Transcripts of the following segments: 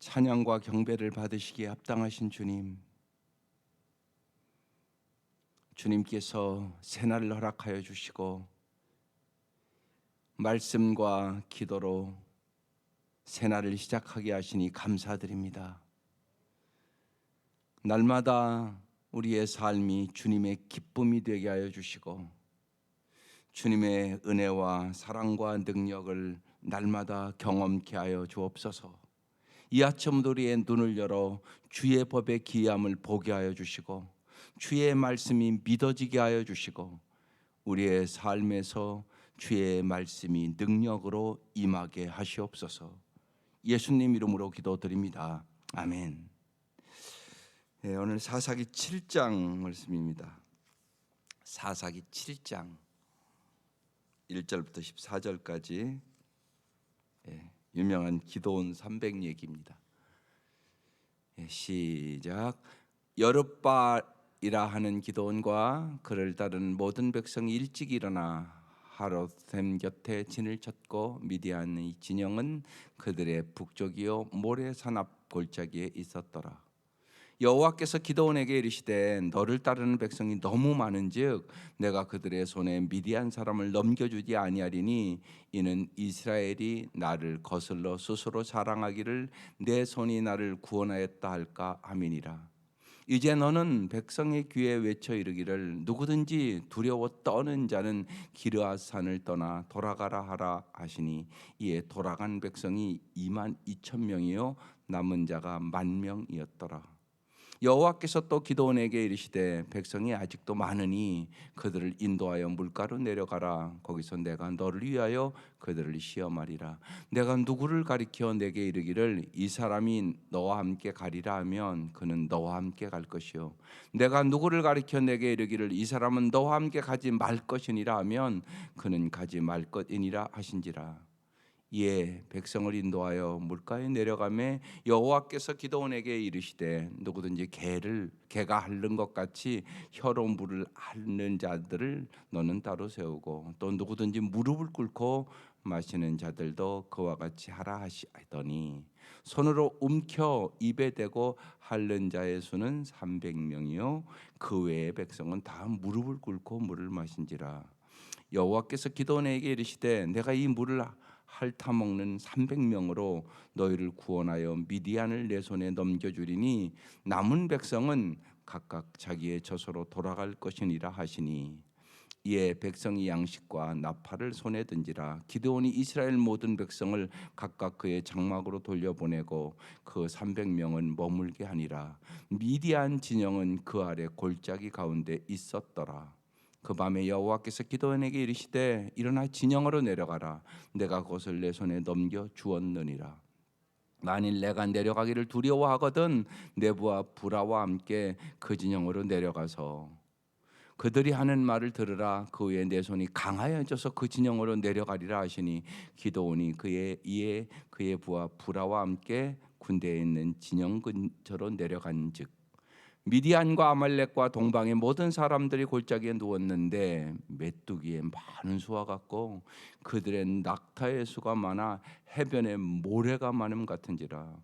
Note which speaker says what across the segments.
Speaker 1: 찬양과 경배를 받으시기에 합당하신 주님, 주님께서 새날을 허락하여 주시고 말씀과 기도로 새날을 시작하게 하시니 감사드립니다. 날마다 우리의 삶이 주님의 기쁨이 되게 하여 주시고 주님의 은혜와 사랑과 능력을 날마다 경험케 하여 주옵소서. 이 아침도 우리의 눈을 열어 주의 법의 기이함을 보게 하여 주시고 주의 말씀이 믿어지게 하여 주시고 우리의 삶에서 주의 말씀이 능력으로 임하게 하시옵소서. 예수님 이름으로 기도드립니다. 아멘. 네, 오늘 사사기 7장 말씀입니다. 사사기 7장 1절부터 14절까지 유명한 기도원 300 얘기입니다. 시작. 여룻바이라 하는 기도원과 그를 따른 모든 백성이 일찍 일어나 하롯셈 곁에 진을 쳤고 미디안의 진영은 그들의 북쪽이요 모래산 앞 골짜기에 있었더라. 여호와께서 기드온에게 이르시되 너를 따르는 백성이 너무 많은즉 내가 그들의 손에 미디안 사람을 넘겨주지 아니하리니 이는 이스라엘이 나를 거슬러 스스로 자랑하기를 내 손이 나를 구원하였다 할까 함이니라. 이제 너는 백성의 귀에 외쳐 이르기를 누구든지 두려워 떠는 자는 기르앗산을 떠나 돌아가라 하라 하시니 이에 돌아간 백성이 22,000명이요 남은 자가 10,000명이었더라. 여호와께서 또 기드온에게 이르시되 백성이 아직도 많으니 그들을 인도하여 물가로 내려가라. 거기서 내가 너를 위하여 그들을 시험하리라. 내가 누구를 가리켜 내게 이르기를 이 사람이 너와 함께 가리라 하면 그는 너와 함께 갈 것이요 내가 누구를 가리켜 내게 이르기를 이 사람은 너와 함께 가지 말 것이니라 하면 그는 가지 말 것이니라 하신지라. 이에 백성을 인도하여 물가에 내려가매 여호와께서 기드온에게 이르시되 누구든지 개가 핥는 것 같이 혀로 물을 핥는 자들을 너는 따로 세우고 또 누구든지 무릎을 꿇고 마시는 자들도 그와 같이 하라 하시더니 손으로 움켜 입에 대고 핥는 자의 수는 300명이요 그 외의 백성은 다 무릎을 꿇고 물을 마신지라. 여호와께서 기드온에게 이르시되 내가 이 물을 핥아먹는 300명으로 너희를 구원하여 미디안을 내 손에 넘겨주리니 남은 백성은 각각 자기의 저소로 돌아갈 것이니라 하시니 이에 백성이 양식과 나팔을 손에 든지라. 기드온이 이스라엘 모든 백성을 각각 그의 장막으로 돌려보내고 그 300명은 머물게 하니라. 미디안 진영은 그 아래 골짜기 가운데 있었더라. 그 밤에 여호와께서 기드온에게 이르시되 일어나 진영으로 내려가라. 내가 그것을 내 손에 넘겨 주었느니라. 만일 내가 내려가기를 두려워하거든 내부와 브라와 함께 그 진영으로 내려가서 그들이 하는 말을 들으라. 그 후에 내 손이 강하여져서 그 진영으로 내려가리라 하시니 기드온이 이에 그의 부하 브라와 함께 군대에 있는 진영 근처로 내려간즉 미디안과 아말렉과 동방의 모든 사람들이 골짜기에 누웠는데 메뚜기의 많은 수와 같고 그들의 낙타의 수가 많아 해변에 모래가 많음 같은지라.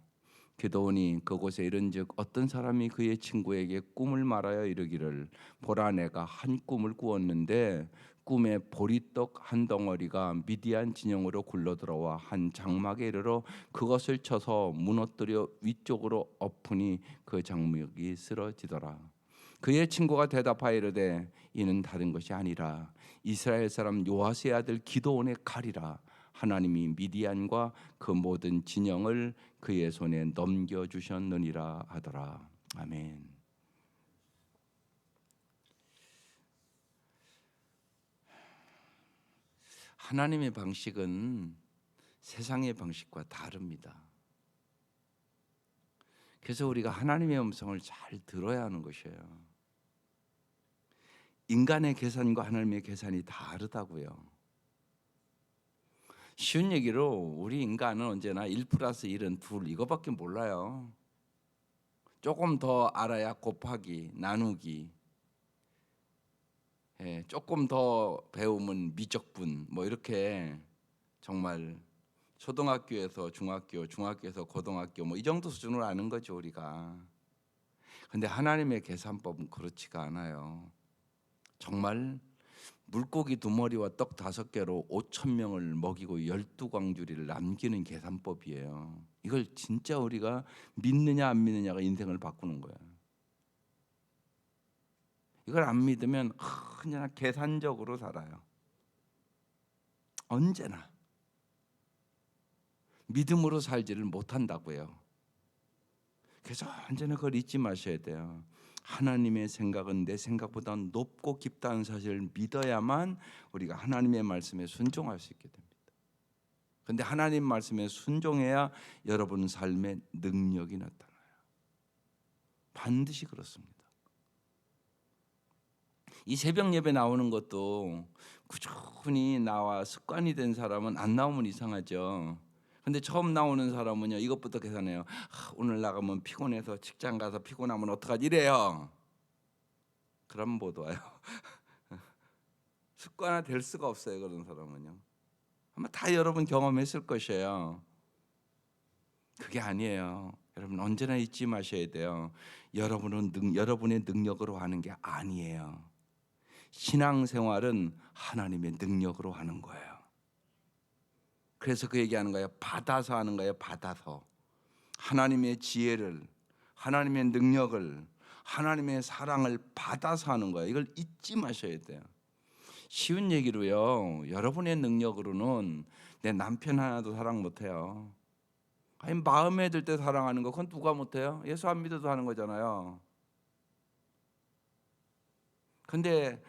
Speaker 1: 기드온이 그곳에 이른즉 어떤 사람이 그의 친구에게 꿈을 말하여 이르기를 보라 내가 한 꿈을 꾸었는데 꿈에 보리떡 한 덩어리가 미디안 진영으로 굴러들어와 한 장막에 이르러 그것을 쳐서 무너뜨려 위쪽으로 엎으니 그 장막이 쓰러지더라. 그의 친구가 대답하여 이르되 이는 다른 것이 아니라 이스라엘 사람 요아스의 아들 기드온의 칼이라. 하나님이 미디안과 그 모든 진영을 그의 손에 넘겨주셨느니라 하더라. 아멘. 하나님의 방식은 세상의 방식과 다릅니다. 그래서 우리가 하나님의 음성을 잘 들어야 하는 것이에요. 인간의 계산과 하나님의 계산이 다르다고요. 쉬운 얘기로 우리 인간은 언제나 1 플러스 1은 2 이거밖에 몰라요. 조금 더 알아야 곱하기, 나누기, 조금 더 배우면 미적분, 뭐 이렇게 정말 초등학교에서 중학교, 중학교에서 고등학교 뭐 이 정도 수준으로 아는 거죠 우리가. 근데 하나님의 계산법은 그렇지가 않아요. 정말 물고기 2마리와 떡 5개로 5,000명을 먹이고 12광주리를 남기는 계산법이에요. 이걸 진짜 우리가 믿느냐 안 믿느냐가 인생을 바꾸는 거예요. 이걸 안 믿으면 그냥 계산적으로 살아요. 언제나 믿음으로 살지를 못한다고요. 그래서 언제나 그걸 잊지 마셔야 돼요. 하나님의 생각은 내 생각보다 높고 깊다는 사실을 믿어야만 우리가 하나님의 말씀에 순종할 수 있게 됩니다. 그런데 하나님 말씀에 순종해야 여러분 삶의 능력이 나타나요. 반드시 그렇습니다. 이 새벽 예배 나오는 것도 꾸준히 나와 습관이 된 사람은 안 나오면 이상하죠. 근데 처음 나오는 사람은요, 이것부터 계산해요. 오늘 나가면 피곤해서 직장 가서 피곤하면 어떡하지 이래요. 그럼 못 와요. 습관화 될 수가 없어요. 그런 사람은요. 아마 다 여러분 경험했을 것이에요. 그게 아니에요. 여러분 언제나 잊지 마셔야 돼요. 여러분의 능력으로 하는 게 아니에요. 신앙생활은 하나님의 능력으로 하는 거예요. 그래서 그 얘기하는 거예요. 받아서 하는 거예요. 받아서. 하나님의 지혜를, 하나님의 능력을, 하나님의 사랑을 받아서 하는 거예요. 이걸 잊지 마셔야 돼요. 쉬운 얘기로요. 여러분의 능력으로는 내 남편 하나도 사랑 못해요. 아니 마음에 들 때 사랑하는 거 그건 누가 못해요? 예수 안 믿어도 하는 거잖아요. 근데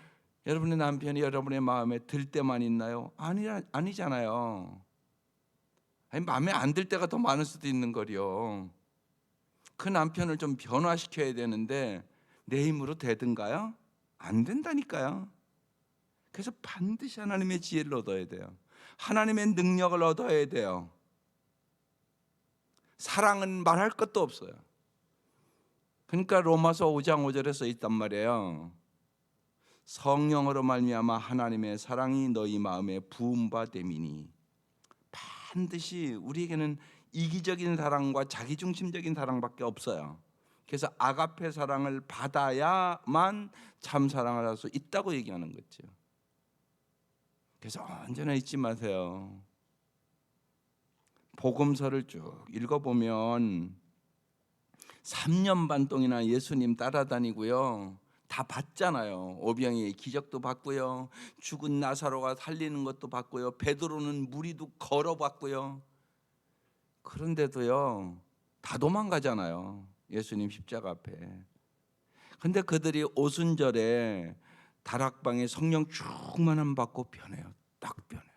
Speaker 1: 여러분의 남편이 여러분의 마음에 들 때만 있나요? 아니잖아요. 아니 마음에 안 들 때가 더 많을 수도 있는 거요. 그 남편을 좀 변화시켜야 되는데 내 힘으로 되든가요? 안 된다니까요. 그래서 반드시 하나님의 지혜를 얻어야 돼요. 하나님의 능력을 얻어야 돼요. 사랑은 말할 것도 없어요. 그러니까 로마서 5장 5절에 써 있단 말이에요. 성령으로 말미암아 하나님의 사랑이 너희 마음에 부음 바 됨이니. 반드시 우리에게는 이기적인 사랑과 자기중심적인 사랑밖에 없어요. 그래서 아가페 사랑을 받아야만 참 사랑을 할 수 있다고 얘기하는 거죠. 그래서 언제나 잊지 마세요. 복음서를 쭉 읽어보면 3년 반 동이나 예수님 따라다니고요. 다 봤잖아요. 오병이의 기적도 봤고요. 죽은 나사로가 살리는 것도 봤고요. 베드로는 무리도 걸어봤고요. 그런데도요. 다 도망가잖아요. 예수님 십자가 앞에. 근데 그들이 오순절에 다락방에 성령 충만함 받고 변해요. 딱 변해요.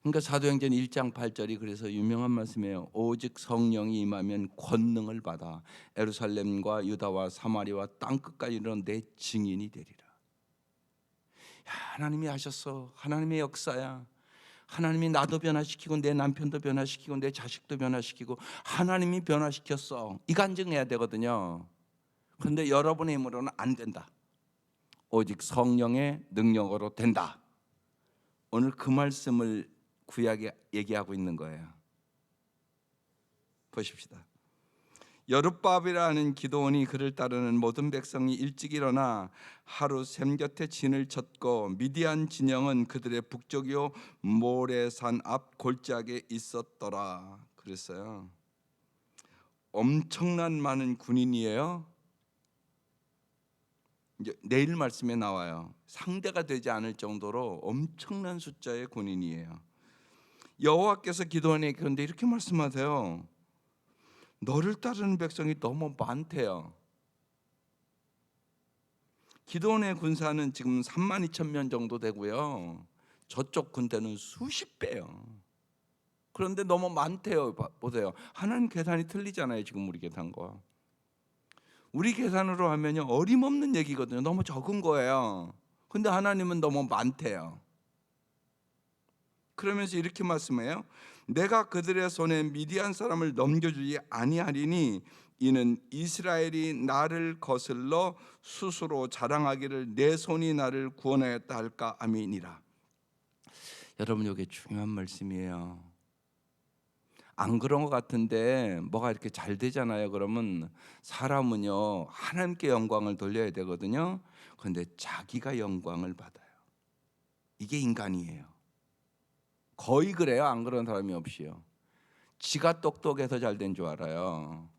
Speaker 1: 그러니까 사도행전 1장 8절이 그래서 유명한 말씀이에요. 오직 성령이 임하면 권능을 받아 예루살렘과 유다와 사마리아와 땅끝까지 이르러 내 증인이 되리라. 하나님이 하셨어. 하나님의 역사야. 하나님이 나도 변화시키고 내 남편도 변화시키고 내 자식도 변화시키고 하나님이 변화시켰어. 이 간증해야 되거든요. 그런데 여러분의 힘으로는 안 된다. 오직 성령의 능력으로 된다. 오늘 그 말씀을 구약에 얘기하고 있는 거예요. 보십시다. 여룻바벨이라는 기도원이 그를 따르는 모든 백성이 일찍 일어나 하루 샘 곁에 진을 쳤고 미디안 진영은 그들의 북쪽이요 모레산 앞 골짜기에 있었더라. 그랬어요. 엄청난 많은 군인이에요. 이제 내일 말씀에 나와요. 상대가 되지 않을 정도로 엄청난 숫자의 군인이에요. 여호와께서 기도원에게 그런데 이렇게 말씀하세요. 너를 따르는 백성이 너무 많대요. 기도원의 군사는 지금 32,000명 정도 되고요. 저쪽 군대는 수십 배요. 그런데 너무 많대요. 보세요. 하나님 계산이 틀리잖아요. 지금 우리 계산과. 우리 계산으로 하면요 어림없는 얘기거든요. 너무 적은 거예요. 근데 하나님은 너무 많대요. 그러면서 이렇게 말씀해요. 내가 그들의 손에 미디안 사람을 넘겨주지 아니하리니 이는 이스라엘이 나를 거슬러 스스로 자랑하기를 내 손이 나를 구원하였다 할까 아미니라. 여러분, 이게 중요한 말씀이에요. 안 그런 것 같은데 뭐가 이렇게 잘 되잖아요. 그러면 사람은요, 하나님께 영광을 돌려야 되거든요. 그런데 자기가 영광을 받아요. 이게 인간이에요. 거의 그래요. 안 그런 사람이 없이요. 지가 똑똑해서 잘 된 줄 알아요.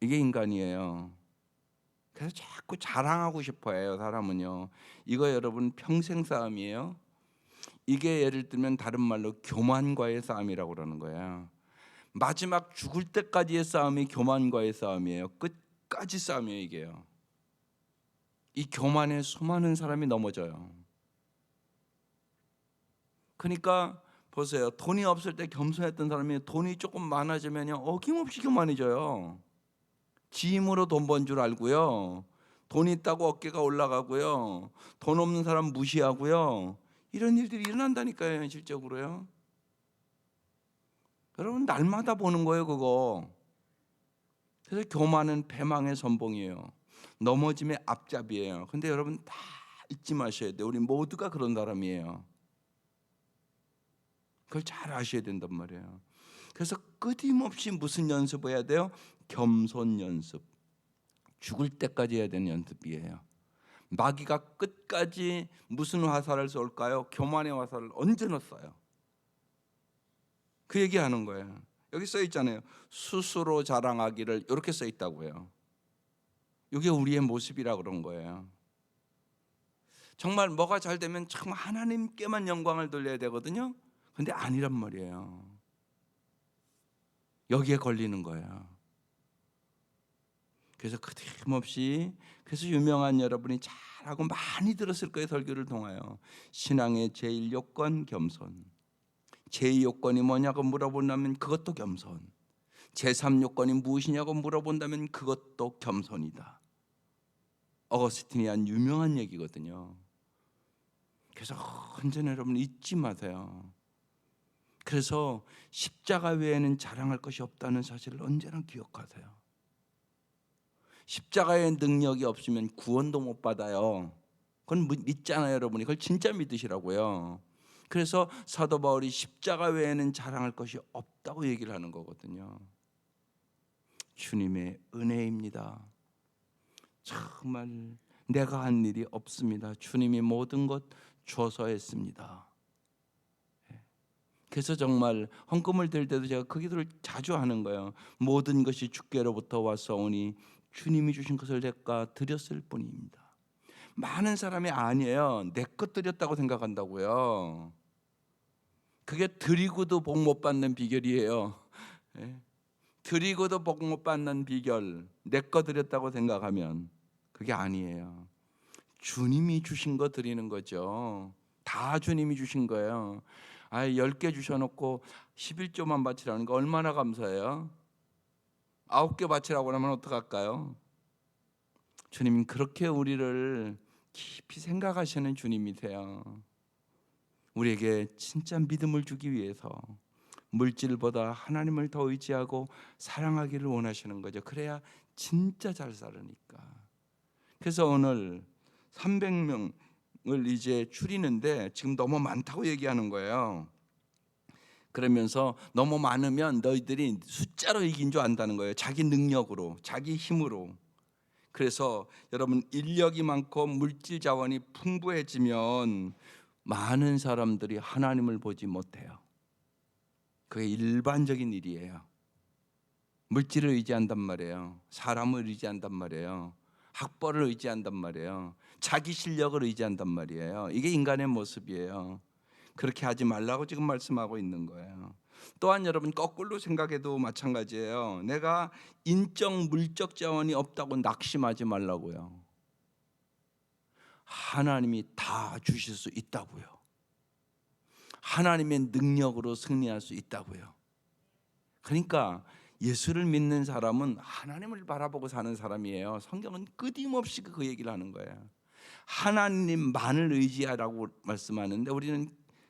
Speaker 1: 이게 인간이에요. 그래서 자꾸 자랑하고 싶어 해요, 사람은요. 이거 여러분 평생 싸움이에요. 이게 예를 들면 다른 말로 교만과의 싸움이라고 그러는 거예요. 마지막 죽을 때까지의 싸움이 교만과의 싸움이에요. 끝까지 싸움이에요, 이게요. 이 교만에 수많은 사람이 넘어져요. 그러니까 보세요. 돈이 없을 때 겸손했던 사람이 돈이 조금 많아지면요, 어김없이 교만해져요. 지 힘으로 돈 번 줄 알고요. 돈 있다고 어깨가 올라가고요. 돈 없는 사람 무시하고요. 이런 일들이 일어난다니까요, 실적으로요. 여러분, 날마다 보는 거예요, 그거. 그래서 교만은 패망의 선봉이에요. 넘어짐의 앞잡이에요. 근데 여러분 다 잊지 마셔야 돼요. 우리 모두가 그런 사람이에요. 그걸 잘 아셔야 된단 말이에요. 그래서 끊임없이 무슨 연습을 해야 돼요? 겸손 연습. 죽을 때까지 해야 되는 연습이에요. 마귀가 끝까지 무슨 화살을 쏠까요? 교만의 화살을 언제 넣었어요? 그 얘기하는 거예요. 여기 써 있잖아요. 스스로 자랑하기를, 이렇게 써 있다고요. 이게 우리의 모습이라 그런 거예요. 정말 뭐가 잘 되면 정말 하나님께만 영광을 돌려야 되거든요. 근데 아니란 말이에요. 여기에 걸리는 거예요. 그래서 끊임없이, 그래서 유명한 여러분이 잘하고 많이 들었을 거예요. 설교를 통하여 신앙의 제일 요건 겸손. 제2 요건이 뭐냐고 물어본다면 그것도 겸손. 제3 요건이 무엇이냐고 물어본다면 그것도 겸손이다. 어거스틴이 한 유명한 얘기거든요. 그래서 언제나 여러분 잊지 마세요. 그래서 십자가 외에는 자랑할 것이 없다는 사실을 언제나 기억하세요. 십자가의 능력이 없으면 구원도 못 받아요. 그건 믿잖아요, 여러분이. 그걸 진짜 믿으시라고요. 그래서 사도 바울이 십자가 외에는 자랑할 것이 없다고 얘기를 하는 거거든요. 주님의 은혜입니다. 정말 내가 한 일이 없습니다. 주님이 모든 것 줘서 했습니다. 그래서 정말 헌금을 드릴 때도 제가 그 기도를 자주 하는 거예요. 모든 것이 주께로부터 왔사오니 주님이 주신 것을 내가 드렸을 뿐입니다. 많은 사람이 아니에요. 내 것 드렸다고 생각한다고요. 그게 드리고도 복 못 받는 비결이에요. 드리고도 복 못 받는 비결, 내 거 드렸다고 생각하면 그게 아니에요. 주님이 주신 거 드리는 거죠. 다 주님이 주신 거예요. 10개 주셔놓고 11조만 바치라는 거 얼마나 감사해요. 9개 바치라고 하면 어떡할까요? 주님은 그렇게 우리를 깊이 생각하시는 주님이세요. 우리에게 진짜 믿음을 주기 위해서 물질보다 하나님을 더 의지하고 사랑하기를 원하시는 거죠. 그래야 진짜 잘 살으니까. 그래서 오늘 300명을 이제 줄이는데 지금 너무 많다고 얘기하는 거예요. 그러면서 너무 많으면 너희들이 숫자로 이긴 줄 안다는 거예요. 자기 능력으로, 자기 힘으로. 그래서 여러분, 인력이 많고 물질 자원이 풍부해지면 많은 사람들이 하나님을 보지 못해요. 그게 일반적인 일이에요. 물질을 의지한단 말이에요. 사람을 의지한단 말이에요. 학벌을 의지한단 말이에요. 자기 실력을 의지한단 말이에요. 이게 인간의 모습이에요. 그렇게 하지 말라고 지금 말씀하고 있는 거예요. 또한 여러분, 거꾸로 생각해도 마찬가지예요. 내가 인적 물적 자원이 없다고 낙심하지 말라고요. 하나님이 다 주실 수 있다고요. 하나님의 능력으로 승리할 수 있다고요. 그러니까 예수를 믿는 사람은 하나님을 바라보고 사는 사람이에요. 성경은 끊임없이 그 얘기를 하는 거예요. 하나님만을 의지하라고 말씀하는데 우리는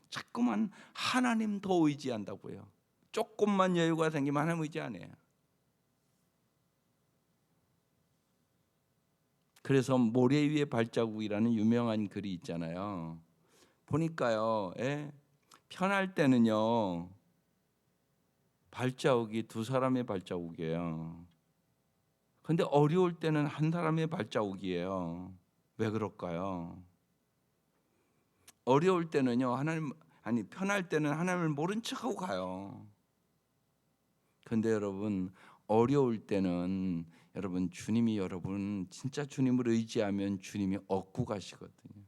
Speaker 1: 자꾸만 하나님 더 의지한다고요. 조금만 여유가 생기면 하나님 의지 안 해요. 그래서 모래 위의 발자국이라는 유명한 글이 있잖아요. 보니까요, 편할 때는요 발자국이 두 사람의 발자국이에요. 근데 어려울 때는 한 사람의 발자국이에요. 왜 그럴까요? 어려울 때는요 편할 때는 하나님을 모른 척하고 가요. 근데 여러분, 어려울 때는 여러분, 주님이 여러분 진짜 주님을 의지하면 주님이 얻고 가시거든요.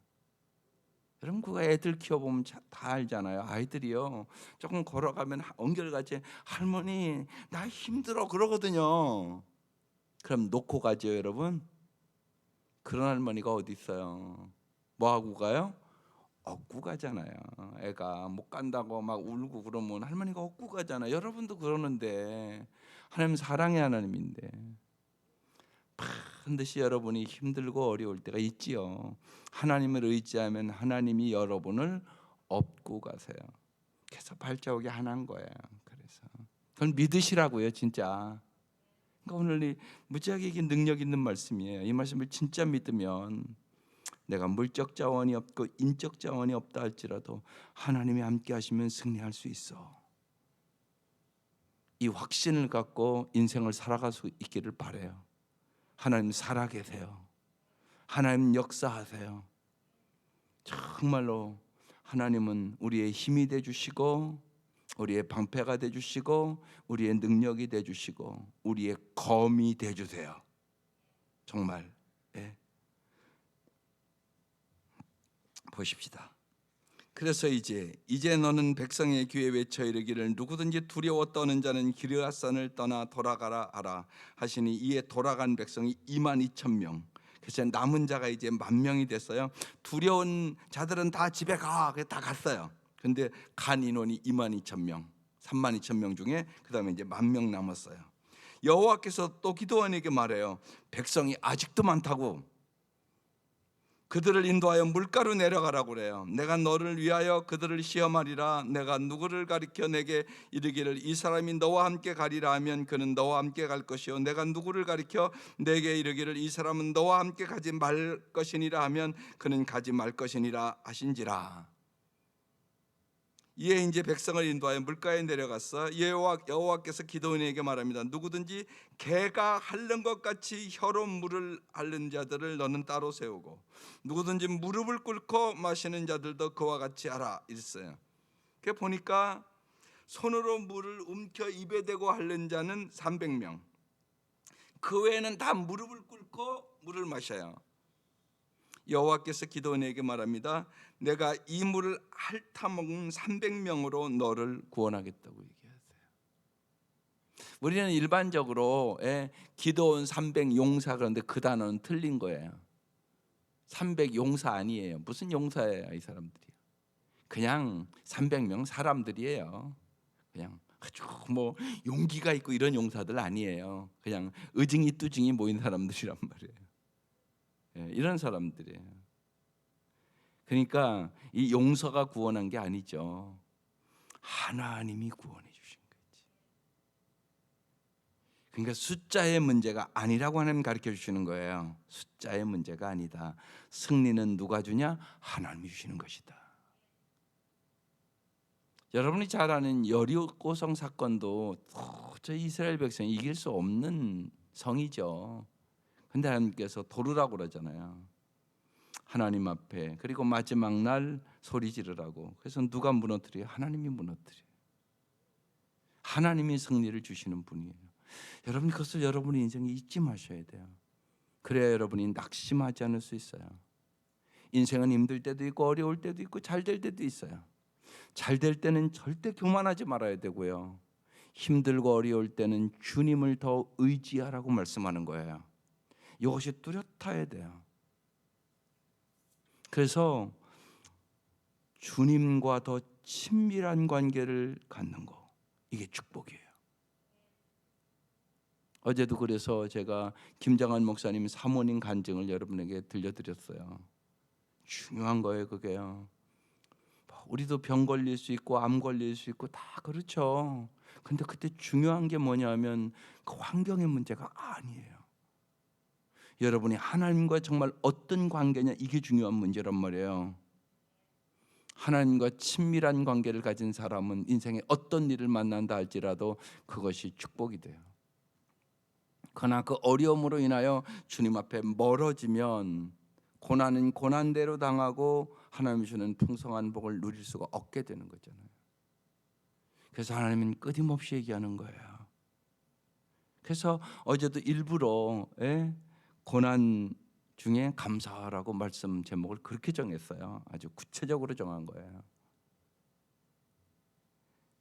Speaker 1: 여러분, 그거 애들 키워보면 다 알잖아요. 아이들이요 조금 걸어가면 엉결같이 할머니 나 힘들어 그러거든요. 그럼 놓고 가죠 여러분? 그런 할머니가 어디 있어요? 뭐 하고 가요? 업고 가잖아요. 애가 못 간다고 막 울고 그러면 할머니가 업고 가잖아요. 여러분도 그러는데 하나님 사랑의 하나님인데 반드시 여러분이 힘들고 어려울 때가 있지요. 하나님을 의지하면 하나님이 여러분을 업고 가세요. 그래서 발자국이 하나인 거예요. 그래서 그걸 믿으시라고요, 진짜. 그러니까 오늘 이 무지하게 이게 능력 있는 말씀이에요. 이 말씀을 진짜 믿으면 내가 물적 자원이 없고 인적 자원이 없다 할지라도 하나님이 함께 하시면 승리할 수 있어. 이 확신을 갖고 인생을 살아갈 수 있기를 바라요. 하나님 살아계세요. 하나님 역사하세요. 정말로 하나님은 우리의 힘이 되주시고 우리의 방패가 되주시고 우리의 능력이 되주시고 우리의 검이 되주세요. 정말 보십시다. 그래서 이제 너는 백성의 귀에 외쳐 이르기를 누구든지 두려워 떠는 자는 기르앗산을 떠나 돌아가라 하라 하시니 이에 돌아간 백성이 22,000명. 그래서 남은 자가 이제 10,000명이 됐어요. 두려운 자들은 다 집에 다 갔어요. 근데 간 인원이 22,000명, 32,000명 중에 그다음에 이제 10,000명 남았어요. 여호와께서 또 기드온에게 말해요. 백성이 아직도 많다고. 그들을 인도하여 물가로 내려가라고 그래요. 내가 너를 위하여 그들을 시험하리라. 내가 누구를 가리켜 내게 이르기를 이 사람이 너와 함께 가리라 하면 그는 너와 함께 갈 것이요 내가 누구를 가리켜 내게 이르기를 이 사람은 너와 함께 가지 말 것이니라 하면 그는 가지 말 것이니라 하신지라. 이에 이제 백성을 인도하여 물가에 내려갔어. 여호와께서 기드온에게 말합니다. 누구든지 개가 핥는 것 같이 혀로 물을 핥는 자들을 너는 따로 세우고 누구든지 무릎을 꿇고 마시는 자들도 그와 같이 하라 이랬어요. 그 보니까 손으로 물을 움켜 입에 대고 핥는 자는 300명. 그 외에는 다 무릎을 꿇고 물을 마셔요. 여호와께서 기드온에게 말합니다. 내가 이 물을 핥아먹은 300명으로 너를 구원하겠다고 얘기하세요. 우리는 일반적으로 기드온 300 용사 그런데 그 단어는 틀린 거예요. 300 용사 아니에요. 무슨 용사예요 이 사람들이. 그냥 300명 사람들이에요. 그냥 아주 뭐 용기가 있고 이런 용사들 아니에요. 그냥 의증이 뚜증이 모인 사람들이란 말이에요. 이런 사람들이에요. 그러니까 이 용서가 구원한 게 아니죠. 하나님이 구원해 주신 거지. 그러니까 숫자의 문제가 아니라고 하나님 가르쳐 주시는 거예요. 숫자의 문제가 아니다. 승리는 누가 주냐? 하나님이 주시는 것이다. 여러분이 잘 아는 여리고성 사건도 도저히 이스라엘 백성이 이길 수 없는 성이죠. 근데 하나님께서 도르라고 그러잖아요. 하나님 앞에. 그리고 마지막 날 소리 지르라고. 그래서 누가 무너뜨려요? 하나님이 무너뜨려요. 하나님이 승리를 주시는 분이에요. 여러분 그것을 여러분의 인생에 잊지 마셔야 돼요. 그래야 여러분이 낙심하지 않을 수 있어요. 인생은 힘들 때도 있고 어려울 때도 있고 잘 될 때도 있어요. 잘 될 때는 절대 교만하지 말아야 되고요. 힘들고 어려울 때는 주님을 더 의지하라고 말씀하는 거예요. 이것이 뚜렷해야 돼요. 그래서 주님과 더 친밀한 관계를 갖는 거, 이게 축복이에요. 어제도 그래서 제가 김장한 목사님 사모님 간증을 여러분에게 들려드렸어요. 중요한 거예요 그게요. 우리도 병 걸릴 수 있고 암 걸릴 수 있고 다 그렇죠. 근데 그때 중요한 게 뭐냐면 그 환경의 문제가 아니에요. 여러분이 하나님과 정말 어떤 관계냐, 이게 중요한 문제란 말이에요. 하나님과 친밀한 관계를 가진 사람은 인생에 어떤 일을 만난다 할지라도 그것이 축복이 돼요. 그러나 그 어려움으로 인하여 주님 앞에 멀어지면 고난은 고난대로 당하고 하나님 주는 풍성한 복을 누릴 수가 없게 되는 거잖아요. 그래서 하나님은 끊임없이 얘기하는 거예요. 그래서 어제도 일부러 고난 중에 감사하라고 말씀 제목을 그렇게 정했어요. 아주 구체적으로 정한 거예요.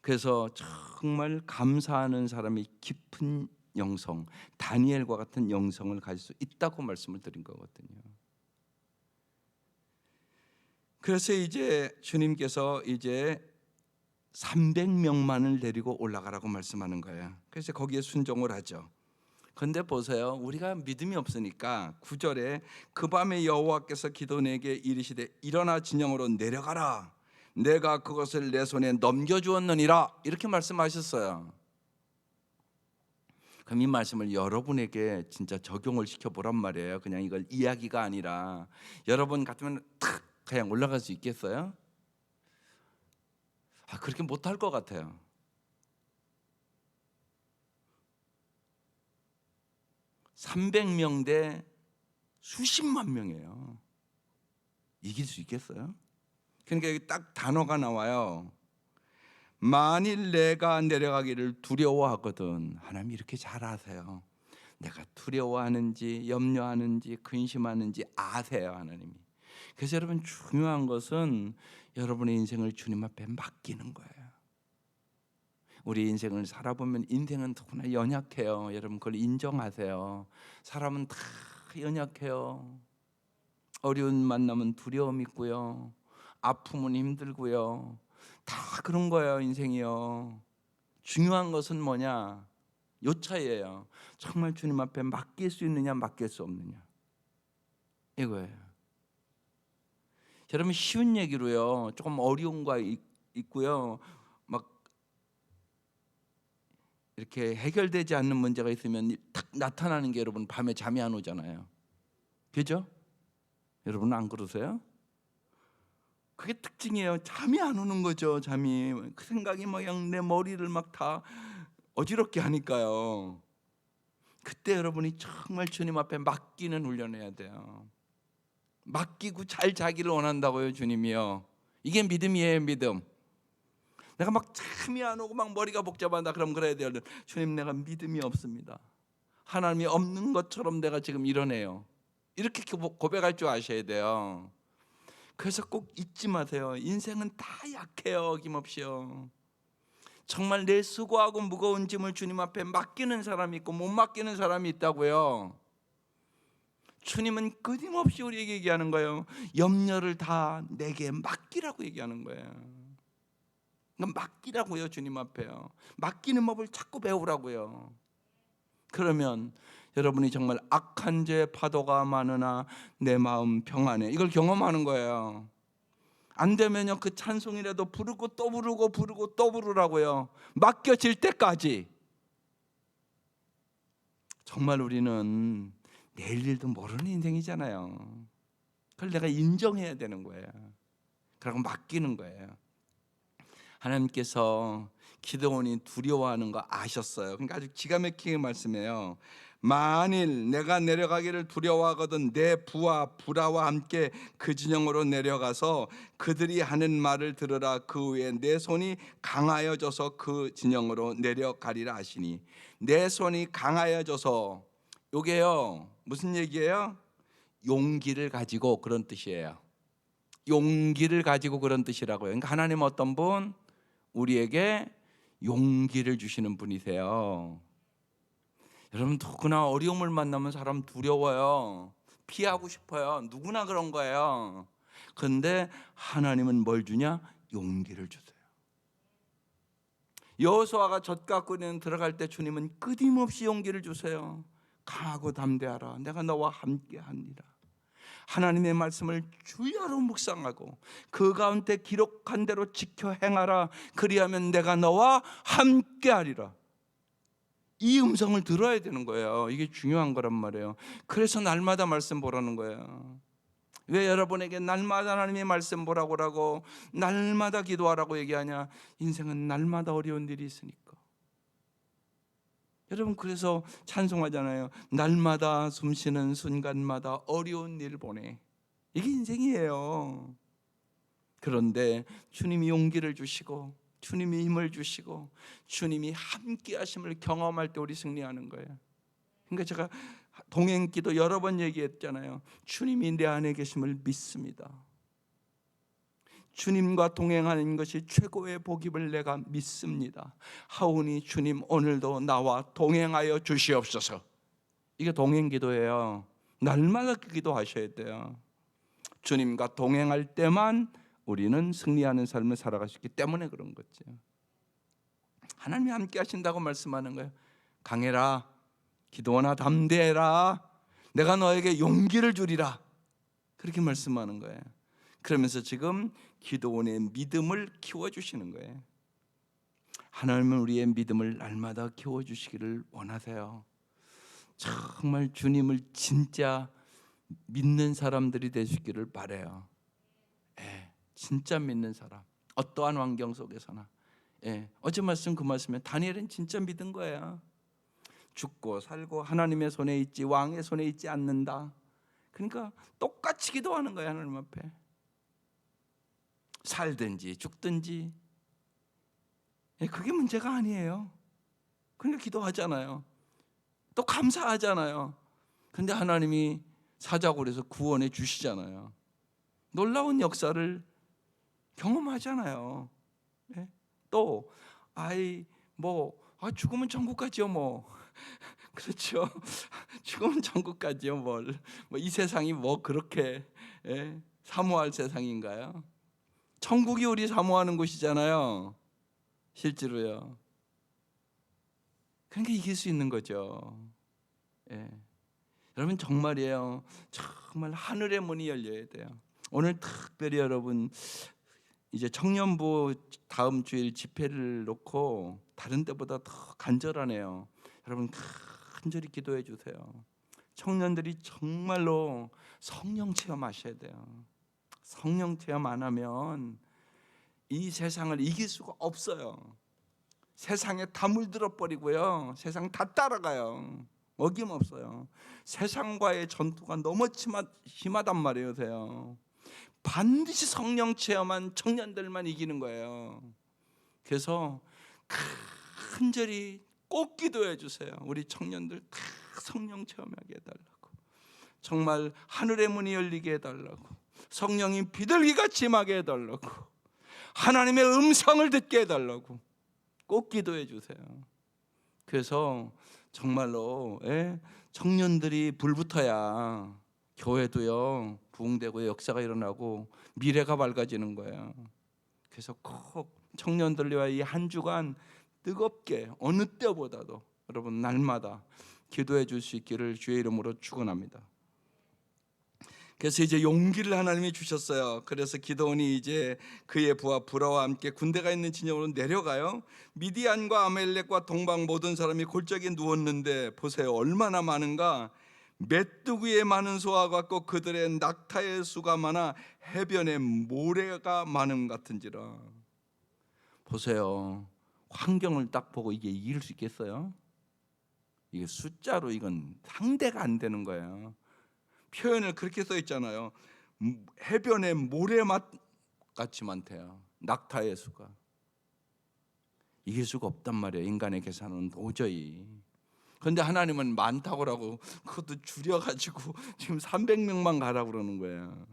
Speaker 1: 그래서 정말 감사하는 사람이 깊은 영성, 다니엘과 같은 영성을 가질 수 있다고 말씀을 드린 거거든요. 그래서 이제 주님께서 이제 300명만을 데리고 올라가라고 말씀하는 거예요. 그래서 거기에 순종을 하죠. 근데 보세요, 우리가 믿음이 없으니까 9절에 그 밤에 여호와께서 기드온에게 이르시되 일어나 진영으로 내려가라, 내가 그것을 내 손에 넘겨주었느니라, 이렇게 말씀하셨어요. 그럼 이 말씀을 여러분에게 진짜 적용을 시켜보란 말이에요. 그냥 이걸 이야기가 아니라 여러분 같으면 탁 그냥 올라갈 수 있겠어요? 그렇게 못할 것 같아요. 300명 대 수십만 명이에요. 이길 수 있겠어요? 그러니까 여기 딱 단어가 나와요. 만일 내가 내려가기를 두려워하거든. 하나님이 이렇게 잘 아세요. 내가 두려워하는지 염려하는지 근심하는지 아세요, 하나님이. 그래서 여러분 중요한 것은 여러분의 인생을 주님 앞에 맡기는 거예요. 우리 인생을 살아보면 인생은 누구나 연약해요. 여러분 그걸 인정하세요. 사람은 다 연약해요. 어려운 만나면 두려움 있고요, 아픔은 힘들고요, 다 그런 거예요, 인생이요. 중요한 것은 뭐냐? 요 차이예요. 정말 주님 앞에 맡길 수 있느냐 맡길 수 없느냐, 이거예요. 여러분 쉬운 얘기로요, 조금 어려운 거 있고요, 막 이렇게 해결되지 않는 문제가 있으면 탁 나타나는 게 여러분 밤에 잠이 안 오잖아요. 그죠? 여러분은 안 그러세요? 그게 특징이에요. 잠이 안 오는 거죠. 잠이 그 생각이 막 내 머리를 막 다 어지럽게 하니까요. 그때 여러분이 정말 주님 앞에 맡기는 훈련해야 돼요. 맡기고 잘 자기를 원한다고요, 주님이요. 이게 믿음이에요, 믿음. 내가 막 잠이 안 오고 막 머리가 복잡하다 그럼 그래야 돼요. 주님, 내가 믿음이 없습니다. 하나님이 없는 것처럼 내가 지금 이러네요. 이렇게 고백할 줄 아셔야 돼요. 그래서 꼭 잊지 마세요. 인생은 다 약해요, 어김없이요. 정말 내 수고하고 무거운 짐을 주님 앞에 맡기는 사람이 있고 못 맡기는 사람이 있다고요. 주님은 끊임없이 우리에게 얘기하는 거예요. 염려를 다 내게 맡기라고 얘기하는 거예요. 맡기라고요, 주님 앞에요. 맡기는 법을 자꾸 배우라고요. 그러면 여러분이 정말 악한 죄 파도가 많으나 내 마음 평안해, 이걸 경험하는 거예요. 안 되면요, 그 찬송이라도 부르고 또 부르고 부르고 또 부르라고요. 맡겨질 때까지. 정말 우리는 내일 일도 모르는 인생이잖아요. 그걸 내가 인정해야 되는 거예요. 그리고 맡기는 거예요. 하나님께서 기드온이 두려워하는 거 아셨어요. 그러니까 아주 기가 막히게 말씀해요. 만일 내가 내려가기를 두려워하거든 내 부하 부라와 함께 그 진영으로 내려가서 그들이 하는 말을 들으라. 그 후에 내 손이 강하여져서 그 진영으로 내려가리라 하시니, 내 손이 강하여져서, 요게요 무슨 얘기예요? 용기를 가지고, 그런 뜻이에요. 용기를 가지고 그런 뜻이라고요. 그러니까 하나님 어떤 분? 우리에게 용기를 주시는 분이세요. 여러분 누구나 어려움을 만나면 사람 두려워요. 피하고 싶어요. 누구나 그런 거예요. 그런데 하나님은 뭘 주냐? 용기를 주세요. 여호수아가 젖과 꿀에 들어갈 때 주님은 끊임없이 용기를 주세요. 강하고 담대하라. 내가 너와 함께하니라. 하나님의 말씀을 주야로 묵상하고 그 가운데 기록한 대로 지켜 행하라. 그리하면 내가 너와 함께하리라. 이 음성을 들어야 되는 거예요. 이게 중요한 거란 말이에요. 그래서 날마다 말씀 보라는 거예요. 왜 여러분에게 날마다 하나님의 말씀 보라고 하고 날마다 기도하라고 얘기하냐? 인생은 날마다 어려운 일이 있으니까. 여러분, 그래서 찬송하잖아요. 날마다 숨쉬는 순간마다 어려운 일 보내. 이게 인생이에요. 그런데 주님이 용기를 주시고 주님이 힘을 주시고 주님이 함께 하심을 경험할 때 우리 승리하는 거예요. 그러니까 제가 동행기도 여러 번 얘기했잖아요. 주님이 내 안에 계심을 믿습니다. 주님과 동행하는 것이 최고의 복임을 내가 믿습니다. 하오니 주님 오늘도 나와 동행하여 주시옵소서. 이게 동행기도예요. 날마다 기도하셔야 돼요. 주님과 동행할 때만 우리는 승리하는 삶을 살아가시기 때문에 그런 거죠. 하나님이 함께 하신다고 말씀하는 거예요. 강해라, 기도하나 담대해라, 내가 너에게 용기를 주리라, 그렇게 말씀하는 거예요. 그러면서 지금 기도원의 믿음을 키워주시는 거예요. 하나님은 우리의 믿음을 날마다 키워주시기를 원하세요. 정말 주님을 진짜 믿는 사람들이 되시기를 바라요. 진짜 믿는 사람, 어떠한 환경 속에서나. 어제 말씀 그 말씀에 다니엘은 진짜 믿은 거야. 죽고 살고 하나님의 손에 있지 왕의 손에 있지 않는다. 그러니까 똑같이 기도하는 거야. 하나님 앞에 살든지 죽든지 그게 문제가 아니에요. 그러니까 기도하잖아요. 또 감사하잖아요. 그런데 하나님이 사자굴에서 해서 구원해 주시잖아요. 놀라운 역사를 경험하잖아요. 또 죽으면 천국 가지요 뭐. 그렇죠. 죽으면 천국 가지요 뭘. 이 세상이 그렇게 사모할 세상인가요? 천국이 우리 사모하는 곳이잖아요. 실제로요. 그러니까 이길 수 있는 거죠. 여러분 정말이에요. 정말 하늘의 문이 열려야 돼요. 오늘 특별히 여러분 이제 청년부 다음 주일 집회를 놓고 다른 때보다 더 간절하네요. 여러분 간절히 기도해 주세요. 청년들이 정말로 성령 체험하셔야 돼요. 성령 체험 안 하면 이 세상을 이길 수가 없어요. 세상에 다 물들어 버리고요. 세상 다 따라가요. 어김없어요. 세상과의 전투가 너무 심하단 말이에요. 반드시 성령 체험한 청년들만 이기는 거예요. 그래서 간절히 꼭 기도해 주세요. 우리 청년들 다 성령 체험하게 해달라고. 정말 하늘의 문이 열리게 해달라고. 성령이 비둘기같이 임하게 해달라고. 하나님의 음성을 듣게 해달라고 꼭 기도해 주세요. 그래서 정말로 청년들이 불붙어야 교회도요 부흥되고 역사가 일어나고 미래가 밝아지는 거예요. 그래서 꼭 청년들과 이 한 주간 뜨겁게 어느 때보다도 여러분 날마다 기도해 줄 수 있기를 주의 이름으로 축원합니다. 그래서 이제 용기를 하나님이 주셨어요. 그래서 기드온이 이제 그의 부하 불화와 함께 군대가 있는 진영으로 내려가요. 미디안과 아멜렉과 동방 모든 사람이 골짜기에 누웠는데 보세요, 얼마나 많은가. 메뚜기의 많은 수와 같고 그들의 낙타의 수가 많아 해변에 모래가 많음 같은지라. 보세요, 환경을 딱 보고 이게 이길 수 있겠어요? 이게 숫자로 이건 상대가 안 되는 거예요. 표현을 그렇게 써 있잖아요. 해변에 모래맛 같이 많대요. 낙타의 수가. 이길 수가 없단 말이에요. 인간의 계산은 도저히. 그런데 하나님은 많다고 그것도 줄여가지고 지금 300명만 가라고 그러는 거예요.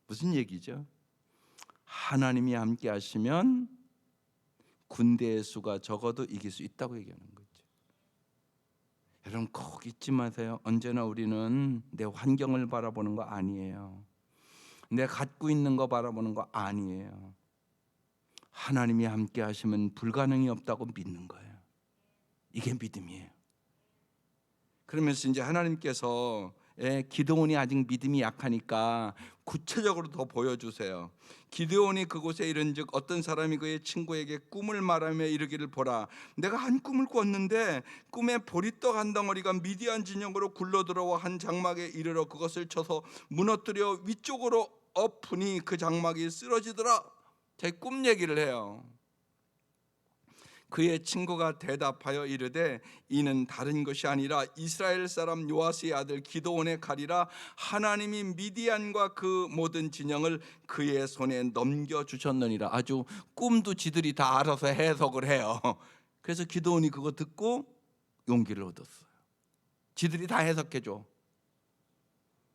Speaker 1: 무슨 얘기죠? 하나님이 함께 하시면 군대의 수가 적어도 이길 수 있다고 얘기하는 거죠. 여러분 꼭 잊지 마세요. 언제나 우리는 내 환경을 바라보는 거 아니에요. 내 갖고 있는 거 바라보는 거 아니에요. 하나님이 함께 하시면 불가능이 없다고 믿는 거예요. 이게 믿음이에요. 그러면서 이제 하나님께서 기드온이 아직 믿음이 약하니까 구체적으로 더 보여주세요. 기드온이 그곳에 이른즉 어떤 사람이 그의 친구에게 꿈을 말하며 이르기를 보라, 내가 한 꿈을 꿨는데 꿈에 보리떡 한 덩어리가 미디안 진영으로 굴러들어와 한 장막에 이르러 그것을 쳐서 무너뜨려 위쪽으로 엎으니 그 장막이 쓰러지더라. 제 꿈 얘기를 해요. 그의 친구가 대답하여 이르되 이는 다른 것이 아니라 이스라엘 사람 요아스의 아들 기드온의 칼이라, 하나님이 미디안과 그 모든 진영을 그의 손에 넘겨주셨느니라. 아주 꿈도 지들이 다 알아서 해석을 해요. 그래서 기드온이 그거 듣고 용기를 얻었어요. 지들이 다 해석해줘.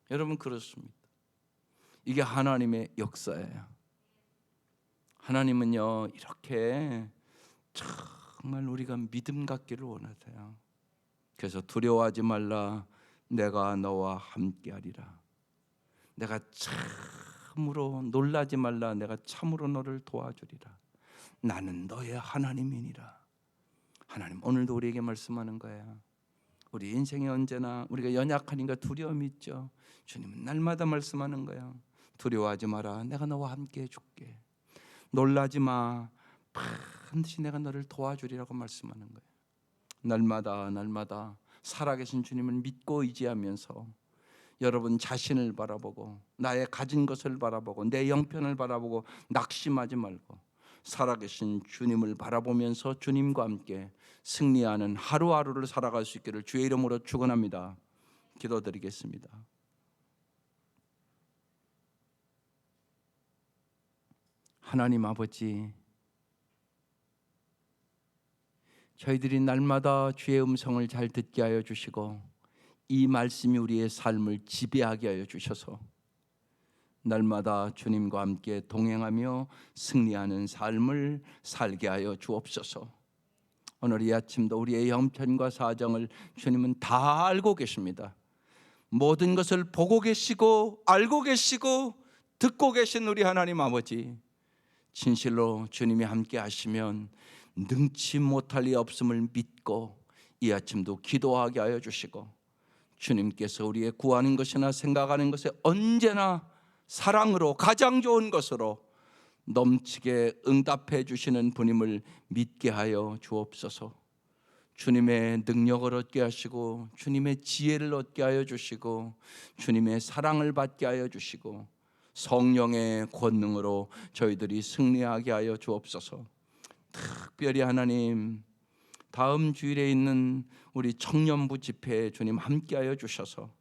Speaker 1: 여러분, 그렇습니다. 이게 하나님의 역사예요. 하나님은요, 이렇게 정말 우리가 믿음 갖기를 원하세요. 그래서 두려워하지 말라, 내가 너와 함께하리라. 내가 참으로 놀라지 말라, 내가 참으로 너를 도와주리라. 나는 너의 하나님이니라. 하나님 오늘도 우리에게 말씀하는 거예요. 우리 인생에 언제나 우리가 연약하니까 두려움이 있죠. 주님은 날마다 말씀하는 거예요. 두려워하지 마라, 내가 너와 함께 해줄게. 놀라지 마, 반드시 내가 너를 도와주리라고 말씀하는 거예요. 날마다 살아계신 주님을 믿고 의지하면서 여러분 자신을 바라보고 나의 가진 것을 바라보고 내 형편을 바라보고 낙심하지 말고 살아계신 주님을 바라보면서 주님과 함께 승리하는 하루하루를 살아갈 수 있기를 주의 이름으로 축원합니다. 기도드리겠습니다. 하나님 아버지, 저희들이 날마다 주의 음성을 잘 듣게 하여 주시고 이 말씀이 우리의 삶을 지배하게 하여 주셔서 날마다 주님과 함께 동행하며 승리하는 삶을 살게 하여 주옵소서. 오늘 이 아침도 우리의 형편과 사정을 주님은 다 알고 계십니다. 모든 것을 보고 계시고 알고 계시고 듣고 계신 우리 하나님 아버지, 진실로 주님이 함께 하시면 능치 못할 리 없음을 믿고 이 아침도 기도하게 하여 주시고 주님께서 우리의 구하는 것이나 생각하는 것에 언제나 사랑으로 가장 좋은 것으로 넘치게 응답해 주시는 분임을 믿게 하여 주옵소서. 주님의 능력을 얻게 하시고 주님의 지혜를 얻게 하여 주시고 주님의 사랑을 받게 하여 주시고 성령의 권능으로 저희들이 승리하게 하여 주옵소서. 특별히 하나님, 다음 주일에 있는 우리 청년부 집회에 주님 함께하여 주셔서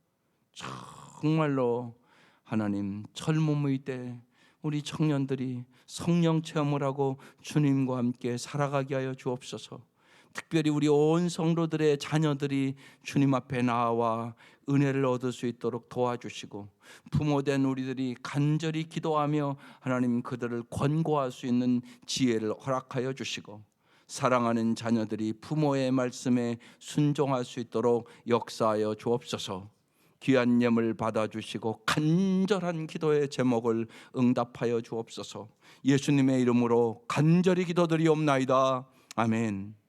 Speaker 1: 정말로 하나님 젊음의 때 우리 청년들이 성령 체험을 하고 주님과 함께 살아가게 하여 주옵소서. 특별히 우리 온 성도들의 자녀들이 주님 앞에 나와 은혜를 얻을 수 있도록 도와주시고 부모된 우리들이 간절히 기도하며 하나님 그들을 권고할 수 있는 지혜를 허락하여 주시고 사랑하는 자녀들이 부모의 말씀에 순종할 수 있도록 역사하여 주옵소서. 귀한 예물 받아주시고 간절한 기도의 제목을 응답하여 주옵소서. 예수님의 이름으로 간절히 기도드리옵나이다. 아멘.